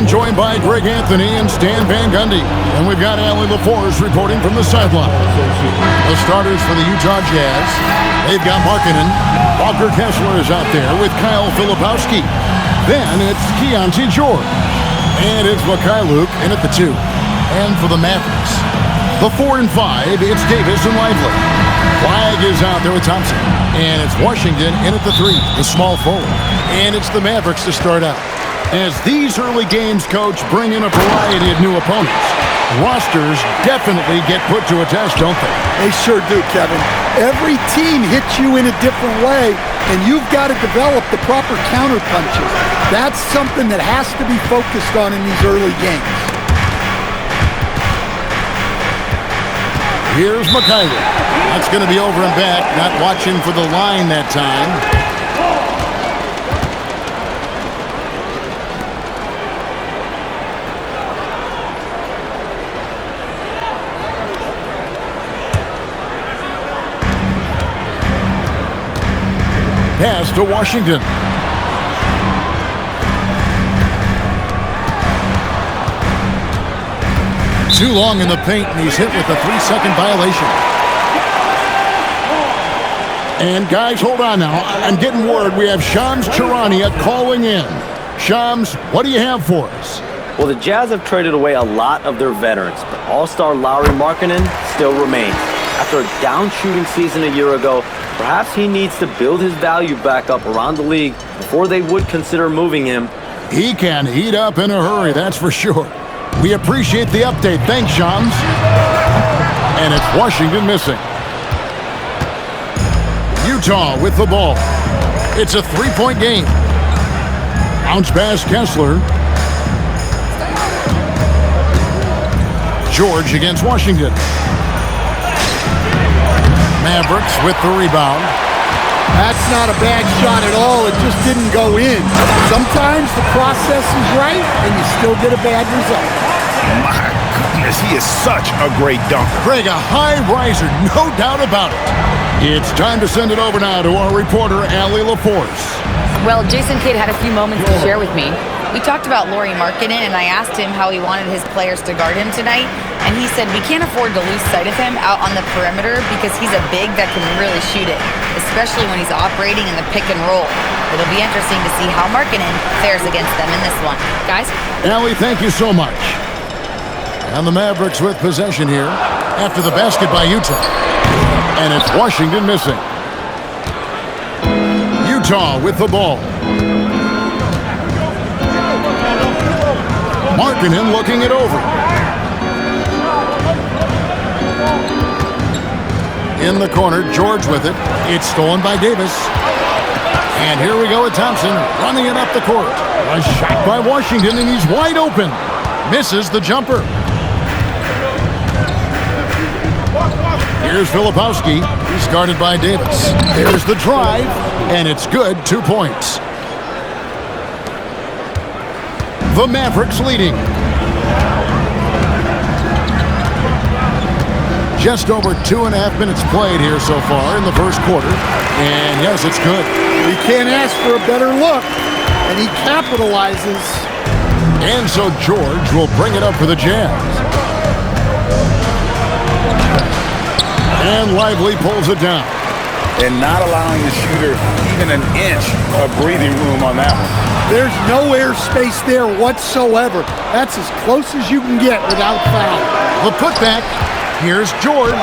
I'm joined by Greg Anthony and Stan Van Gundy. And we've got Allie LaForce reporting from the sideline. The starters for the Utah Jazz. They've got Markkanen. Walker Kessler is out there with Kyle Filipowski. Then it's Keontae George. And it's Mikhailuk in at the 2. And for the Mavericks, the 4 and 5, it's Davis and Lively. Flag is out there with Thompson. And it's Washington in at the 3, the small forward. And it's the Mavericks to start out. As these early games, Coach, bring in a variety of new opponents. Rosters definitely get put to a test, don't they? They sure do, Kevin. Every team hits you in a different way, and you've got to develop the proper counterpunches. That's something that has to be focused on in these early games. Here's Mikhailuk. That's going to be over and back, not watching for the line that time. Pass to Washington. Too long in the paint, and he's hit with a 3-second violation. And guys, hold on now. I'm getting word we have Shams Charania calling in. Shams, what do you have for us? Well, the Jazz have traded away a lot of their veterans, but all-star Lauri Markkanen still remains. After a down shooting season a year ago, perhaps he needs to build his value back up around the league before they would consider moving him. He can heat up in a hurry, that's for sure. We appreciate the update. Thanks, Shams. And it's Washington missing. Utah with the ball. It's a 3-point game. Bounce pass Kessler. George against Washington. Mavericks with the rebound. That's not a bad shot at all. It just didn't go in. Sometimes the process is right, and you still get a bad result. My goodness, he is such a great dunker. Greg, a high riser, no doubt about it. It's time to send it over now to our reporter, Allie LaForce. Well, Jason Kidd had a few moments to share with me. We talked about Lauri Markkanen, and I asked him how he wanted his players to guard him tonight, and he said we can't afford to lose sight of him out on the perimeter because he's a big that can really shoot it, especially when he's operating in the pick and roll. It'll be interesting to see how Markkanen fares against them in this one. Guys? Allie, thank you so much. And the Mavericks with possession here after the basket by Utah. And it's Washington missing. Utah with the ball. Markkanen looking it over. In the corner, George with it. It's stolen by Davis. And here we go with Thompson running it up the court. A shot by Washington, and he's wide open. Misses the jumper. Here's Filipowski. He's guarded by Davis. There's the drive, and it's good. 2 points. The Mavericks leading. Just over 2.5 minutes played here so far in the first quarter. And yes, it's good. You can't ask for a better look. And he capitalizes. And so George will bring it up for the Jazz. And Lively pulls it down. And not allowing the shooter even an inch of breathing room on that one. There's no airspace there whatsoever. That's as close as you can get without foul. The putback. Here's George.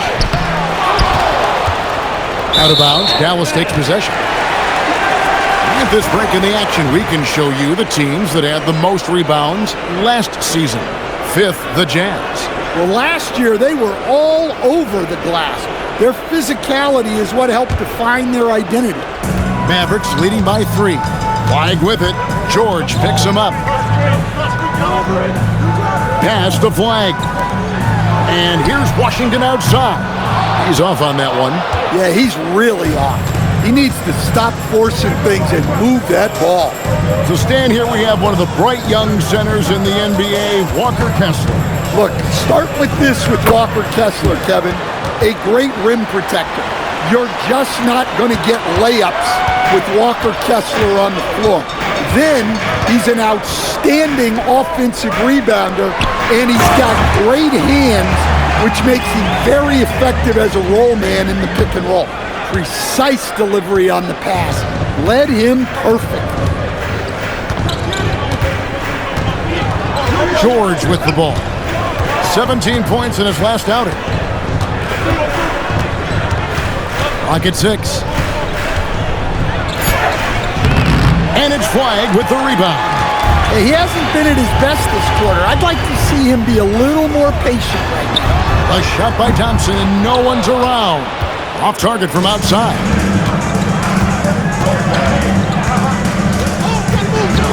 Out of bounds. Dallas takes possession. At this break in the action, we can show you the teams that had the most rebounds last season. 5th, the Jazz. Well, last year they were all over the glass. Their physicality is what helped define their identity. Mavericks leading by 3. Flag with it. George picks him up. Pass to Flag. And here's Washington outside. He's off on that one. Yeah, he's really off. He needs to stop forcing things and move that ball. To stand here, we have one of the bright young centers in the NBA, Walker Kessler. Look, start with this with Walker Kessler, Kevin. A great rim protector. You're just not going to get layups with Walker Kessler on the floor. Then he's an outstanding offensive rebounder, and he's got great hands, which makes him very effective as a roll man in the pick and roll. Precise delivery on the pass. Led him perfect. George with the ball. 17 points in his last outing. Clock at 6. And it's flagged with the rebound. He hasn't been at his best this quarter. I'd like to see him be a little more patient right now. A shot by Thompson, and no one's around. Off target from outside.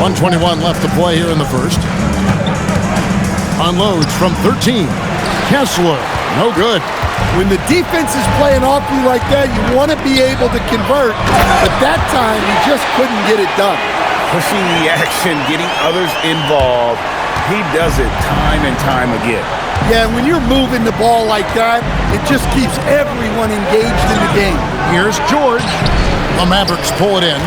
1:21 left to play here in the first. Unloads from 13. Kessler, no good. When the defense is playing off you like that, you want to be able to convert. But that time, he just couldn't get it done. Pushing the action, getting others involved. He does it time and time again. Yeah, when you're moving the ball like that, it just keeps everyone engaged in the game. Here's George. The Mavericks pull it in.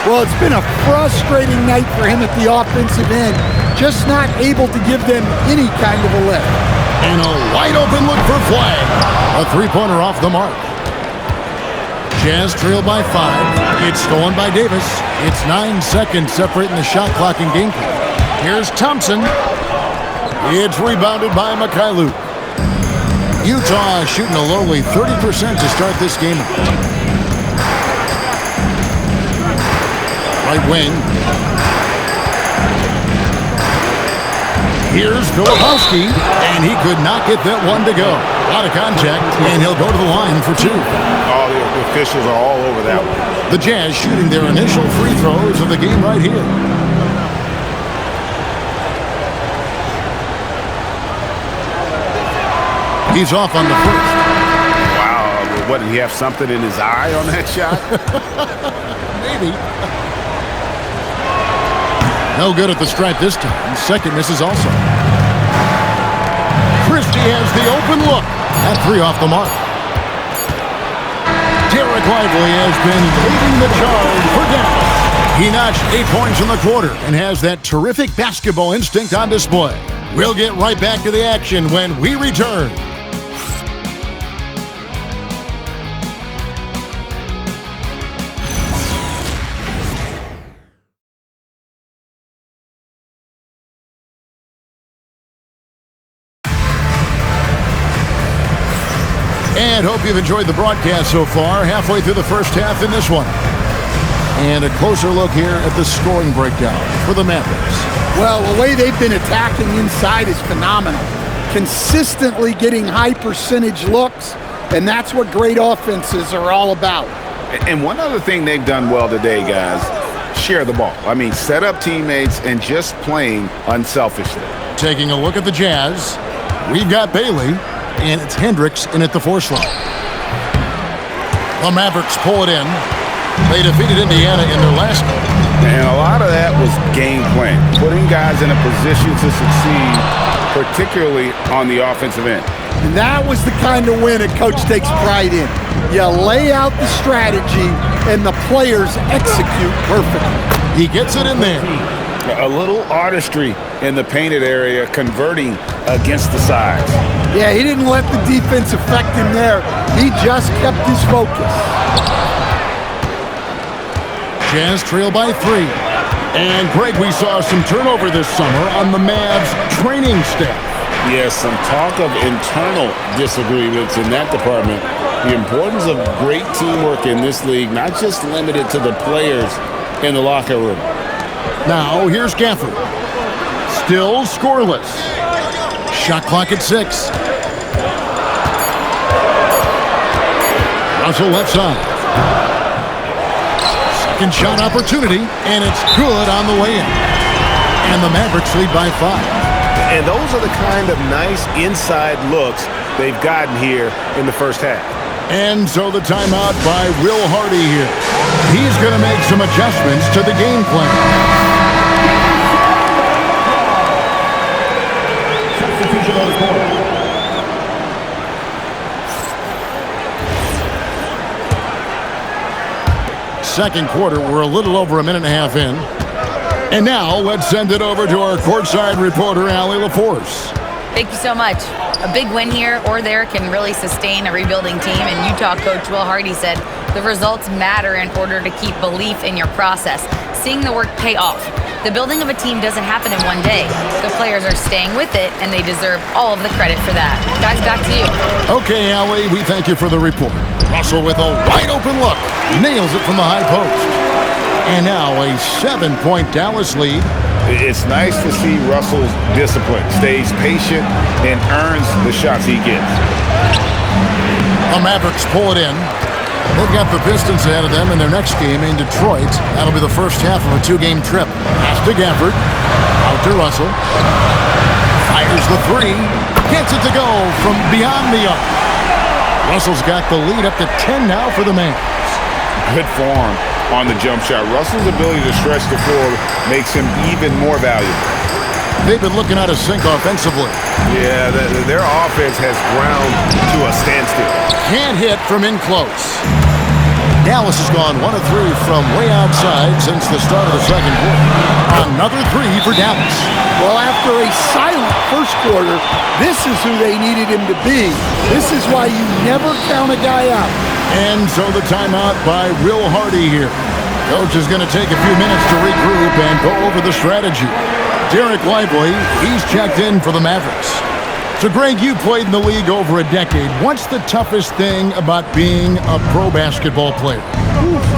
Well, it's been a frustrating night for him at the offensive end, just not able to give them any kind of a lift. And a wide open look for flag. A three-pointer off the mark. Jazz trail by 5. It's stolen by Davis. It's 9 seconds separating the shot clock and game clock. Here's Thompson. It's rebounded by Mikhailuk. Utah shooting a lowly 30% to start this game. Right wing. Here's Filipowski, and he could not get that one to go. Out of contact, and he'll go to the line for 2. All the officials are all over that one. The Jazz shooting their initial free throws of the game right here. He's off on the first. Wow, what, did he have something in his eye on that shot? Maybe. No good at the stripe this time. Second misses also. Christie has the open look. That 3 off the mark. Derek Lively has been leading the charge for Dallas. He notched 8 points in the quarter and has that terrific basketball instinct on display. We'll get right back to the action when we return. And hope you've enjoyed the broadcast so far. Halfway through the first half in this one. And a closer look here at the scoring breakdown for the Mavericks. Well, the way they've been attacking inside is phenomenal. Consistently getting high percentage looks, and that's what great offenses are all about. And one other thing they've done well today, guys, share the ball. I mean, set up teammates and just playing unselfishly. Taking a look at the Jazz, we've got Bailey. And it's Hendricks in at the 4 slot. The Mavericks pull it in. They defeated Indiana in their last game. And a lot of that was game plan, putting guys in a position to succeed, particularly on the offensive end. And that was the kind of win a coach takes pride in. You lay out the strategy, and the players execute perfectly. He gets it in there. A little artistry in the painted area, converting against the sides. Yeah, he didn't let the defense affect him there. He just kept his focus. Jazz trail by 3. And Greg, we saw some turnover this summer on the Mavs training staff. Yes, some talk of internal disagreements in that department. The importance of great teamwork in this league, not just limited to the players in the locker room. Now, here's Gafford. Still scoreless. Shot clock at 6. Russell left side. Second shot opportunity, and it's good on the way in. And the Mavericks lead by 5. And those are the kind of nice inside looks they've gotten here in the first half. And so the timeout by Will Hardy here. He's going to make some adjustments to the game plan. Substitution on the court. Second quarter, we're a little over a minute and a half in. And now let's send it over to our courtside reporter, Allie LaForce. Thank you so much. A big win here or there can really sustain a rebuilding team, and Utah coach Will Hardy said the results matter in order to keep belief in your process, seeing the work pay off. The building of a team doesn't happen in one day. The players are staying with it, and they deserve all of the credit for that. Guys, back to you. Okay, Allie, we thank you for the report. Russell with a wide-open look. Nails it from the high post. And now a 7-point Dallas lead. It's nice to see Russell's discipline, stays patient, and earns the shots he gets. The Mavericks pull it in. They've got the Pistons ahead of them in their next game in Detroit. That'll be the first half of a 2-game trip. Pass to Gafford. Out to Russell. Fires the three. Gets it to go from beyond the arc. Russell's got the lead up to 10 now for the Mavs. Good form on the jump shot. Russell's ability to stretch the floor makes him even more valuable. They've been looking out of sync offensively. Yeah, their offense has ground to a standstill. Can't hit from in close. Dallas has gone 1 of 3 from way outside since the start of the second quarter. Another three for Dallas. Well, after a silent first quarter, this is who they needed him to be. This is why you never count a guy out. And so the timeout by Will Hardy here. Coach is going to take a few minutes to regroup and go over the strategy. Derek Lively, he's checked in for the Mavericks. So, Greg, you played in the league over a decade. What's the toughest thing about being a pro basketball player?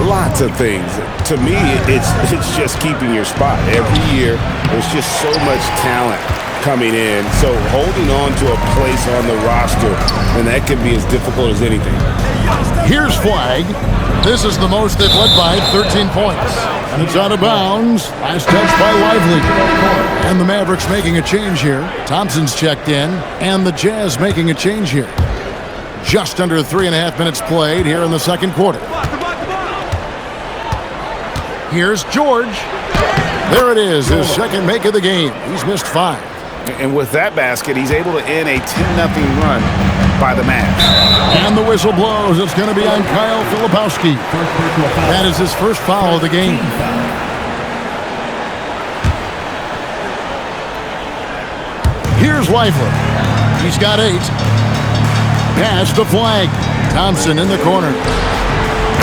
Lots of things. To me, it's just keeping your spot. Every year, there's just so much talent coming in. So holding on to a place on the roster, and that can be as difficult as anything. Here's flag. This is the most they've led by, 13 points. And it's out of bounds. Last touch by Lively. And the Mavericks making a change here. Thompson's checked in, and the Jazz making a change here. Just under 3.5 minutes played here in the second quarter. Here's George. There it is, his second make of the game. He's missed 5. And with that basket, he's able to end a 10-0 run by the Mavs. And the whistle blows. It's going to be on Kyle Filipowski. That is his first foul of the game. Here's Lively. He's got 8. Pass to Flag. Thompson in the corner.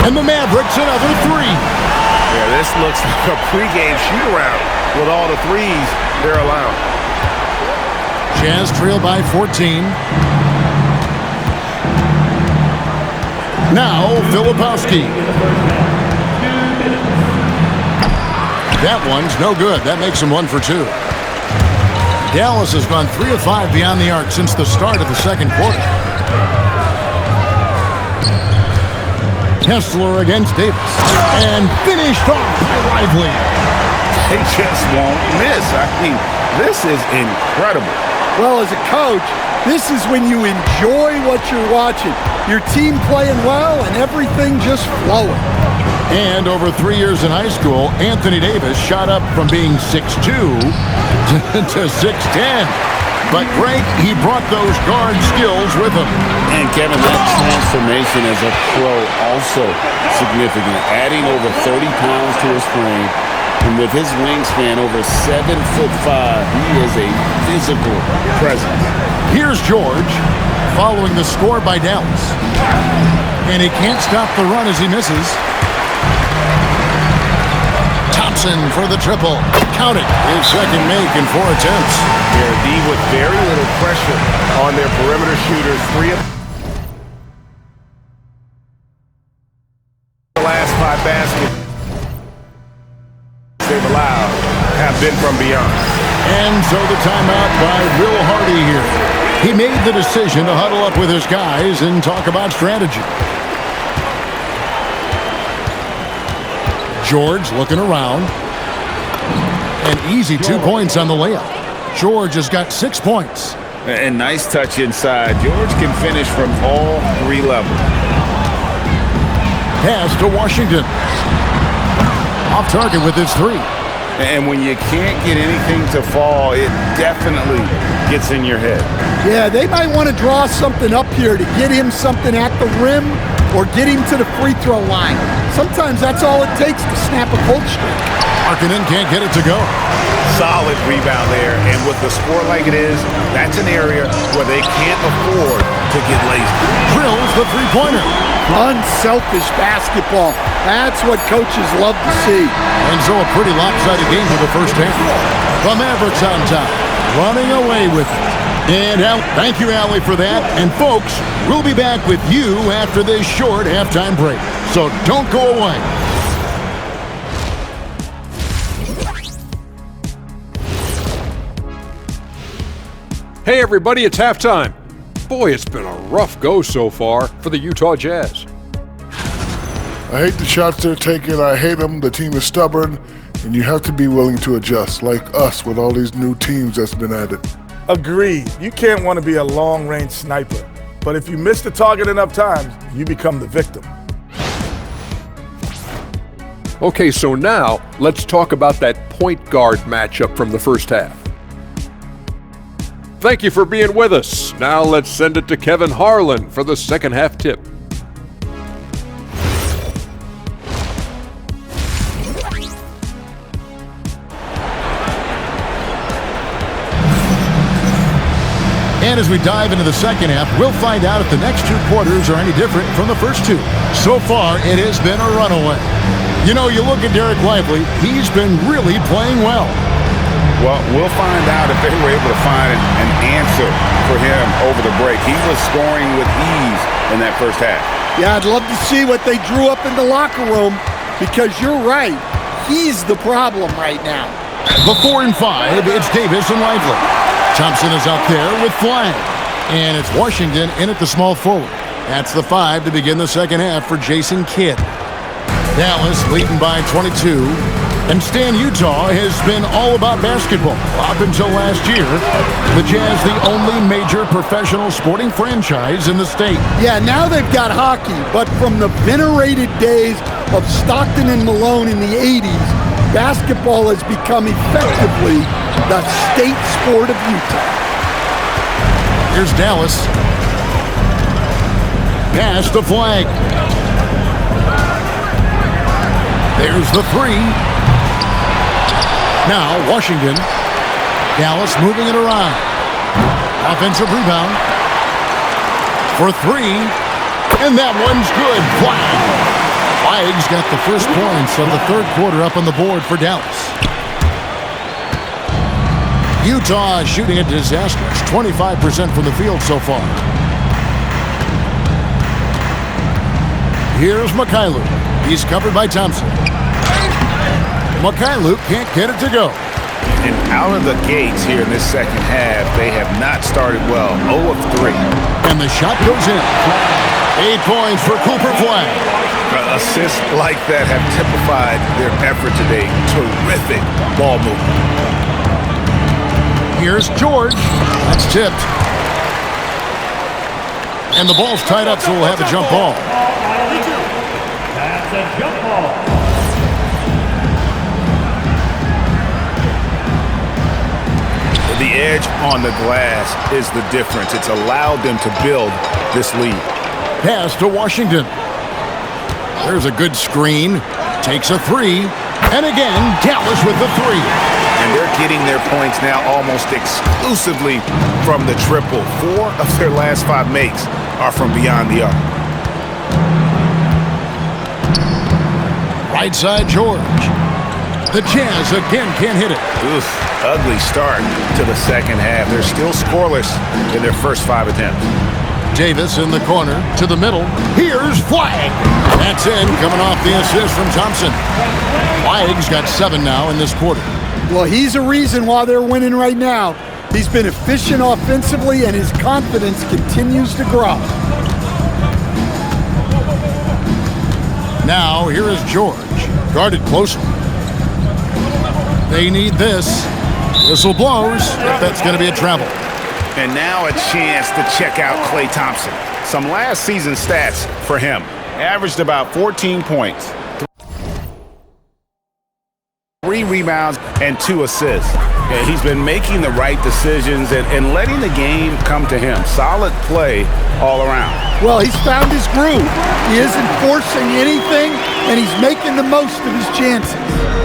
And the Mavericks another 3. Yeah, this looks like a pregame shoot-around with all the threes they're allowing. Jazz trail by 14. Now, Filipowski. That one's no good. That makes him 1 for 2. Dallas has gone 3 of 5 beyond the arc since the start of the second quarter. Kessler against Davis. And finished off by Lively. They just won't miss. I mean, this is incredible. Well, as a coach, this is when you enjoy what you're watching. Your team playing well and everything just flowing. And over 3 years in high school, Anthony Davis shot up from being 6'2" to 6'10". But Greg, he brought those guard skills with him. And Kevin, that transformation as a pro also significant. Adding over 30 pounds to his frame. And with his wingspan over 7'5", he is a physical presence. Here's George following the score by Dallas. And he can't stop the run as he misses. Thompson for the triple. Count it. His second make in 4 attempts. They're D with very little pressure on their perimeter shooters. 3 of the last 5 baskets they've allowed have been from beyond. And so the timeout by Will Hardy here. He made the decision to huddle up with his guys and talk about strategy. George looking around. An easy 2 points on the layup. George has got 6 points. And nice touch inside. George can finish from all 3 levels. Pass to Washington. Off target with his 3. And when you can't get anything to fall, it definitely gets in your head. Yeah, they might want to draw something up here to get him something at the rim or get him to the free throw line. Sometimes that's all it takes to snap a cold streak. Markkanen can't get it to go. Solid rebound there, and with the score like it is, that's an area where they can't afford to get lazy. Drills the three-pointer. Unselfish basketball. That's what coaches love to see. And so a pretty lopsided game for the first half. The Mavericks on top, running away with it. And thank you, Allie, for that. And folks, we'll be back with you after this short halftime break. So don't go away. Hey everybody, it's halftime. Boy, it's been a rough go so far for the Utah Jazz. I hate the shots they're taking. I hate them. The team is stubborn, and you have to be willing to adjust, like us with all these new teams that's been added. Agreed. You can't want to be a long-range sniper, but if you miss the target enough times, you become the victim. Okay, so now let's talk about that point guard matchup from the first half. Thank you for being with us. Now let's send it to Kevin Harlan for the second half tip. And as we dive into the second half, we'll find out if the next two quarters are any different from the first two. So far, it has been a runaway. You know, you look at Derek Lively, he's been really playing well. Well, we'll find out if they were able to find an answer for him over the break. He was scoring with ease in that first half. Yeah, I'd love to see what they drew up in the locker room, because you're right. He's the problem right now. The 4 and 5, it's Davis and Lively. Thompson is out there with Flag. And it's Washington in at the small forward. That's the 5 to begin the second half for Jason Kidd. Dallas leading by 22. And Stan, Utah has been all about basketball up until last year. The Jazz, the only major professional sporting franchise in the state. Yeah, now they've got hockey, but from the venerated days of Stockton and Malone in the 80s, basketball has become effectively the state sport of Utah. Here's Dallas. Pass the Flag. There's the 3. Now, Washington. Dallas moving it around. Offensive rebound. For 3. And that one's good. Flag. Flag's got the first points of the third quarter up on the board for Dallas. Utah shooting a disastrous 25% from the field so far. Here's Mikhailuk. He's covered by Thompson. Mikhailuk can't get it to go. And out of the gates here in this second half, they have not started well. 0 of 3. And the shot goes in. 8 points for Cooper Flag. Assists like that have typified their effort today. Terrific ball movement. Here's George. That's tipped. And the ball's tied up, so we'll have a jump ball. That's a jump ball. The edge on the glass is the difference. It's allowed them to build this lead. Pass to Washington. There's a good screen. Takes a 3. And again, Dallas with the 3. And they're getting their points now almost exclusively from the triple. 4 of their last 5 makes are from beyond the arc. Right side, George. The Jazz again can't hit it. Oof, ugly start to the second half. They're still scoreless in their first 5 attempts. Davis in the corner to the middle. Here's Flag. That's in, coming off the assist from Thompson. Flag's got 7 now in this quarter. Well, he's a reason why they're winning right now. He's been efficient offensively, and his confidence continues to grow. Now, here is George. Guarded closely. They need this. Whistle blows, if that's going to be a travel. And now a chance to check out Klay Thompson. Some last season stats for him. Averaged about 14 points, 3 rebounds, and 2 assists. Yeah, he's been making the right decisions and letting the game come to him. Solid play all around. Well, he's found his groove. He isn't forcing anything, and he's making the most of his chances.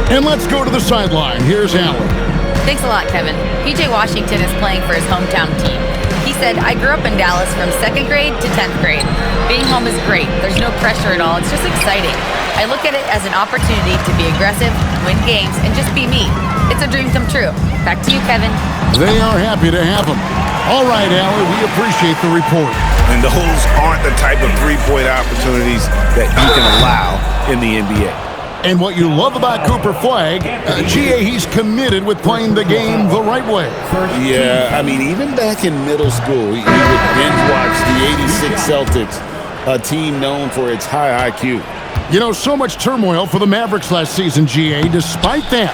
And let's go to the sideline. Here's Allen. Thanks a lot, Kevin. PJ Washington is playing for his hometown team. He said, I grew up in Dallas from 2nd grade to 10th grade. Being home is great. There's no pressure at all. It's just exciting. I look at it as an opportunity to be aggressive, win games, and just be me. It's a dream come true. Back to you, Kevin. They are happy to have him. All right, Allen, we appreciate the report. And those aren't the type of three-point opportunities that you can allow in the NBA. And what you love about Cooper Flagg, GA, he's committed with playing the game the right way. Yeah, I mean, even back in middle school, he would binge watch the '86 Celtics, a team known for its high IQ. You know, so much turmoil for the Mavericks last season, GA. Despite that,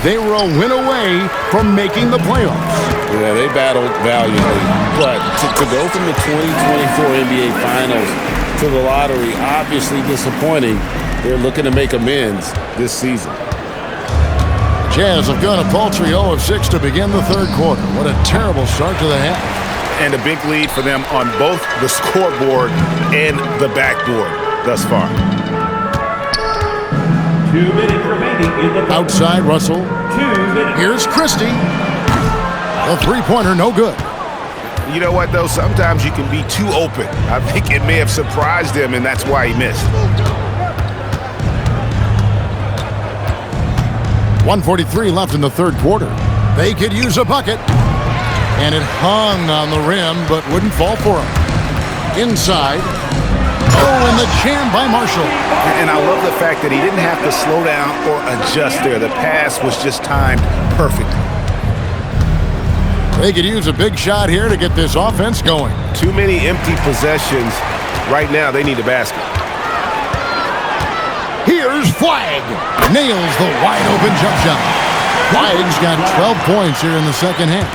they were a win away from making the playoffs. Yeah, they battled valiantly. But to go from the 2024 NBA Finals to the lottery, obviously disappointing. They're looking to make amends this season. Jazz have gone a paltry 0 of 6 to begin the third quarter. What a terrible start to the half. And a big lead for them on both the scoreboard and the backboard thus far. 2 minutes remaining in the outside Russell. 2 minutes. Here's Christie. A three-pointer, no good. You know what, though? Sometimes you can be too open. I think it may have surprised him, and that's why he missed. 1:43 left in the third quarter. They could use a bucket. And it hung on the rim, but wouldn't fall for him. Inside. Oh, and the jam by Marshall. And I love the fact that he didn't have to slow down or adjust there. The pass was just timed perfectly. They could use a big shot here to get this offense going. Too many empty possessions. Right now, they need a basket. Here's Flagg. Nails the wide-open jump shot. Flagg's got 12 points here in the second half.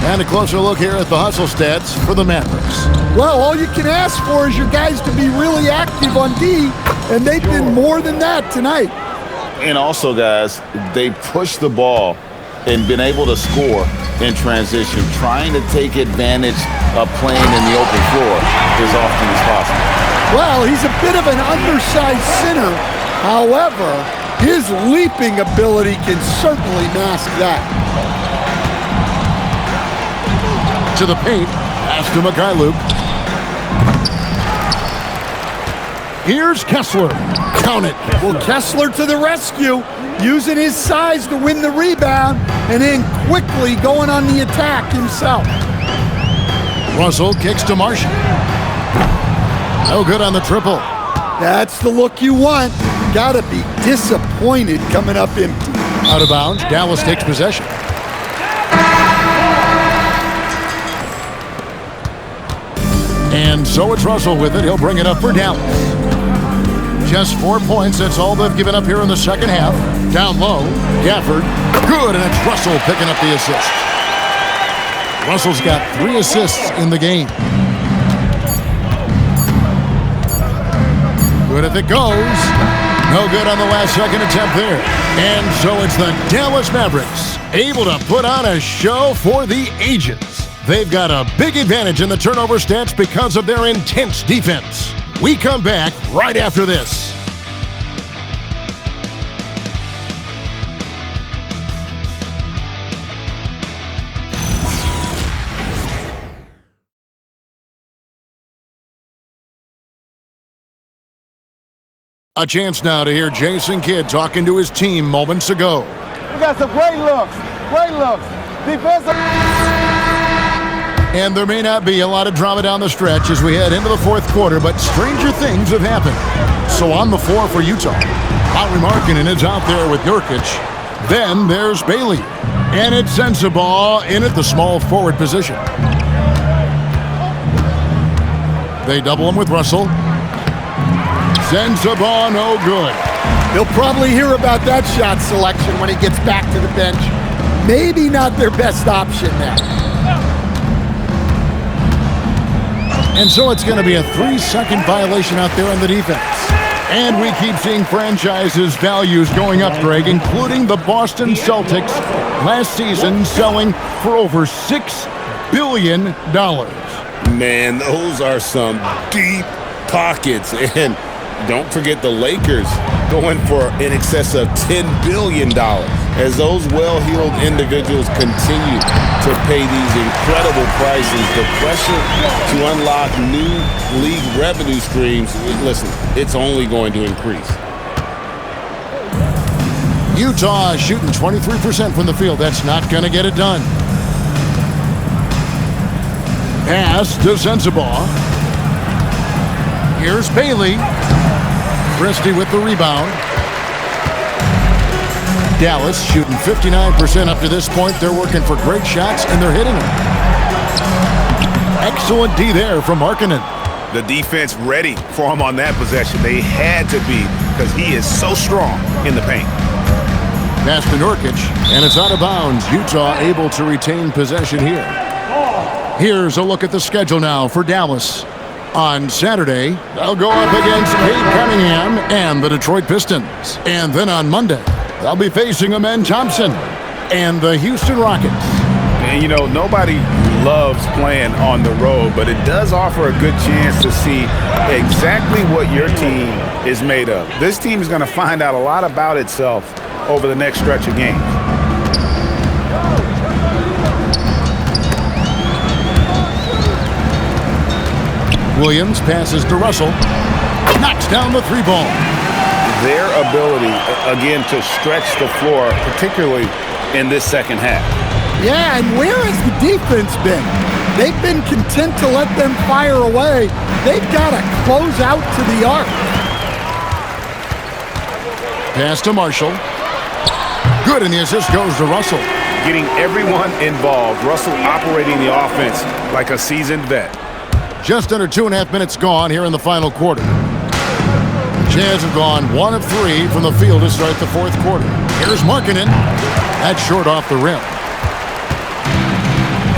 And a closer look here at the hustle stats for the Mavericks. Well, all you can ask for is your guys to be really active on D, and they've been more than that tonight. And also, guys, they pushed the ball and been able to score in transition, trying to take advantage of playing in the open floor as often as possible. Well, he's a bit of an undersized center. However, his leaping ability can certainly mask that. To the paint, pass to Mikhailuk. Here's Kessler. Count it. Well, Kessler to the rescue, using his size to win the rebound, and then quickly going on the attack himself. Russell kicks to Marshall. No good on the triple. That's the look you want. Gotta be disappointed coming up empty. Out of bounds, Dallas takes possession. And so it's Russell with it. He'll bring it up for Dallas. Just 4 points. That's all they've given up here in the second half. Down low, Gafford. Good, and it's Russell picking up the assist. Russell's got 3 assists in the game. Good if it goes. No good on the last second attempt there. And so it's the Dallas Mavericks able to put on a show for the ages. They've got a big advantage in the turnover stats because of their intense defense. We come back right after this. A chance now to hear Jason Kidd talking to his team moments ago. We got some great looks. Defensive. And there may not be a lot of drama down the stretch as we head into the fourth quarter, but stranger things have happened. So on the floor for Utah, Lauri Markkanen is out there with Nurkic. Then there's Bailey. And it's Sensabaugh in at the small forward position. They double him with Russell. Sensabaugh, no good. He'll probably hear about that shot selection when he gets back to the bench. Maybe not their best option now. And so it's going to be a 3-second violation out there on the defense. And we keep seeing franchises' values going up, Greg, including the Boston Celtics last season selling for over $6 billion. Man, those are some deep pockets. And don't forget the Lakers going for in excess of $10 billion as those well-heeled individuals continue to pay these incredible prices. The pressure to unlock new league revenue streams, listen, it's only going to increase. Utah shooting 23% from the field. That's not going to get it done. Pass to Sensabaugh. Here's Bailey. Christie with the rebound. Dallas shooting 59% up to this point. They're working for great shots, and they're hitting them. Excellent D there from Markkanen. The defense ready for him on that possession. They had to be because he is so strong in the paint. Pass to Nurkic, and it's out of bounds. Utah able to retain possession here. Here's a look at the schedule now for Dallas. On Saturday, they'll go up against Cade Cunningham and the Detroit Pistons. And then on Monday, they'll be facing Amen Thompson and the Houston Rockets. And, you know, nobody loves playing on the road, but it does offer a good chance to see exactly what your team is made of. This team is going to find out a lot about itself over the next stretch of games. Williams passes to Russell. Knocks down the three ball. Their ability, again, to stretch the floor, particularly in this second half. Yeah, and where has the defense been? They've been content to let them fire away. They've got to close out to the arc. Pass to Marshall. Good, and the assist goes to Russell. Getting everyone involved. Russell operating the offense like a seasoned vet. Just under 2.5 minutes gone here in the final quarter. Jazz have gone 1 of 3 from the field to start the fourth quarter. Here's Markkanen. That's short off the rim.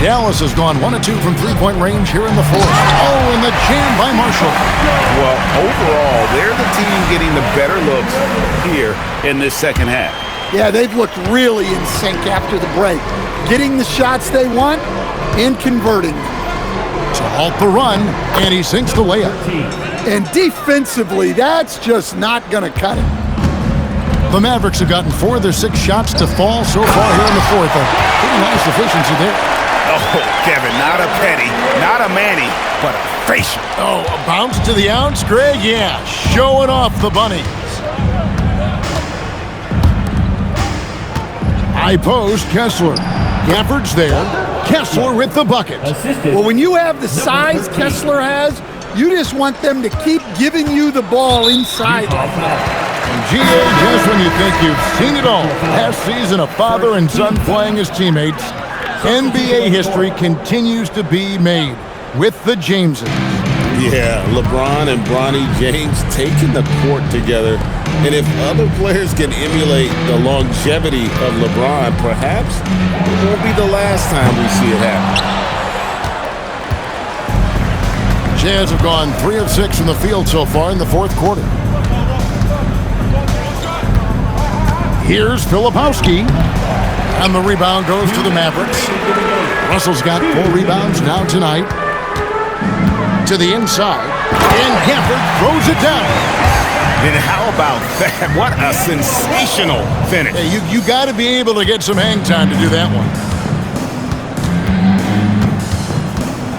Dallas has gone 1 of 2 from three-point range here in the fourth. Oh, and the jam by Marshall. Well, overall, they're the team getting the better looks here in this second half. Yeah, they've looked really in sync after the break. Getting the shots they want and converting. To halt the run, and he sinks the layup. And defensively, that's just not going to cut it. The Mavericks have gotten 4 of their 6 shots to fall so far here in the fourth. Pretty nice efficiency there. Oh, Kevin, not a penny, not a Manny, but a facial. Oh, a bounce to the ounce, Greg? Yeah, showing off the bunnies. High post, Kessler. Gafford's there. Kessler with the bucket. Well, when you have the size Kessler has, you just want them to keep giving you the ball inside like that. GA, just when you think you've seen it all. Last season, a father and son playing as teammates. NBA history continues to be made with the Jameses. Yeah, LeBron and Bronny James taking the court together. And if other players can emulate the longevity of LeBron, perhaps it won't be the last time we see it happen. Jazz have gone 3 of 6 from the field so far in the fourth quarter. Here's Filipowski. And the rebound goes to the Mavericks. Russell's got 4 rebounds now tonight. To the inside. And Gafford throws it down. And how about that? What a sensational finish. Hey, you got to be able to get some hang time to do that one.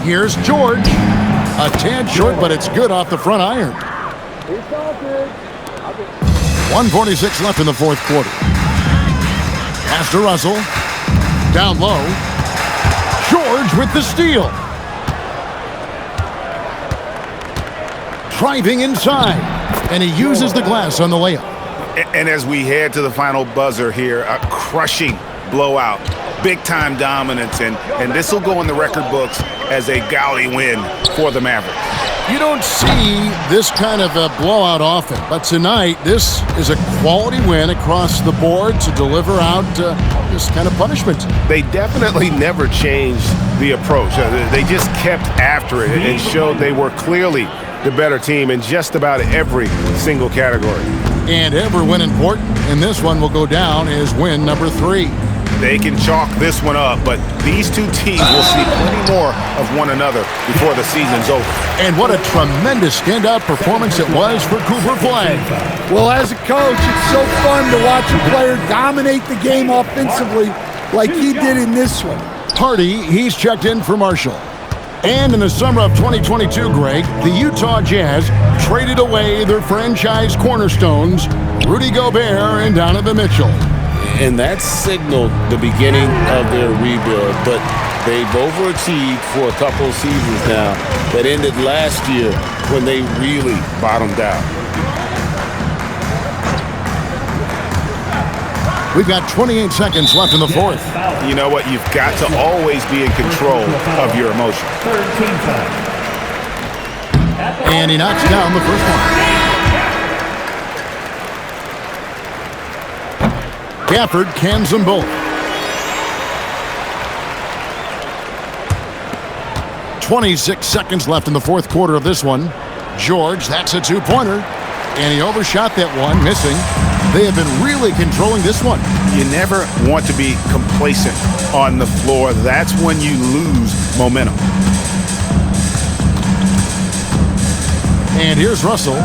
Here's George. A tad short, but it's good off the front iron. 1:46 left in the fourth quarter. Pass to Russell. Down low. George with the steal. Driving inside. And he uses the glass on the layup. And as we head to the final buzzer here, a crushing blowout. Big-time dominance. And this will go in the record books as a gaudy win for the Mavericks. You don't see this kind of a blowout often, but tonight this is a quality win across the board to deliver out this kind of punishment. They definitely never changed the approach. They just kept after it and showed they were clearly the better team in just about every single category. And every win important, and this one will go down as win number 3. they can chalk this one up, but these two teams will see plenty more of one another before the season's over. And what a tremendous standout performance it was for Cooper Flag. Well, as a coach, it's so fun to watch a player dominate the game offensively like he did in this one. Hardy, he's checked in for Marshall. And in the summer of 2022, Greg, the Utah Jazz traded away their franchise cornerstones, Rudy Gobert and Donovan Mitchell. And that signaled the beginning of their rebuild, but they've overachieved for a couple of seasons now that ended last year when they really bottomed out. We've got 28 seconds left in the fourth. You know what? You've got to always be in control of your emotions. And he knocks down the first one. Gafford cans them both. 26 seconds left in the fourth quarter of this one. George, that's a two-pointer. And he overshot that one, missing. They have been really controlling this one. You never want to be complacent on the floor. That's when you lose momentum. And here's Russell.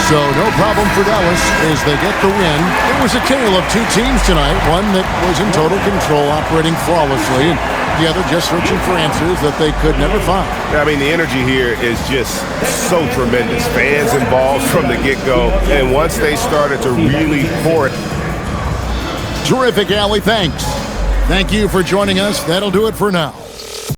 So no problem for Dallas as they get the win. It was a tale of two teams tonight. One that was in total control, operating flawlessly, and the other just searching for answers that they could never find. I mean, the energy here is just so tremendous. Fans involved from the get-go, and once they started to really pour it. Terrific, Allie. Thanks. Thank you for joining us. That'll do it for now.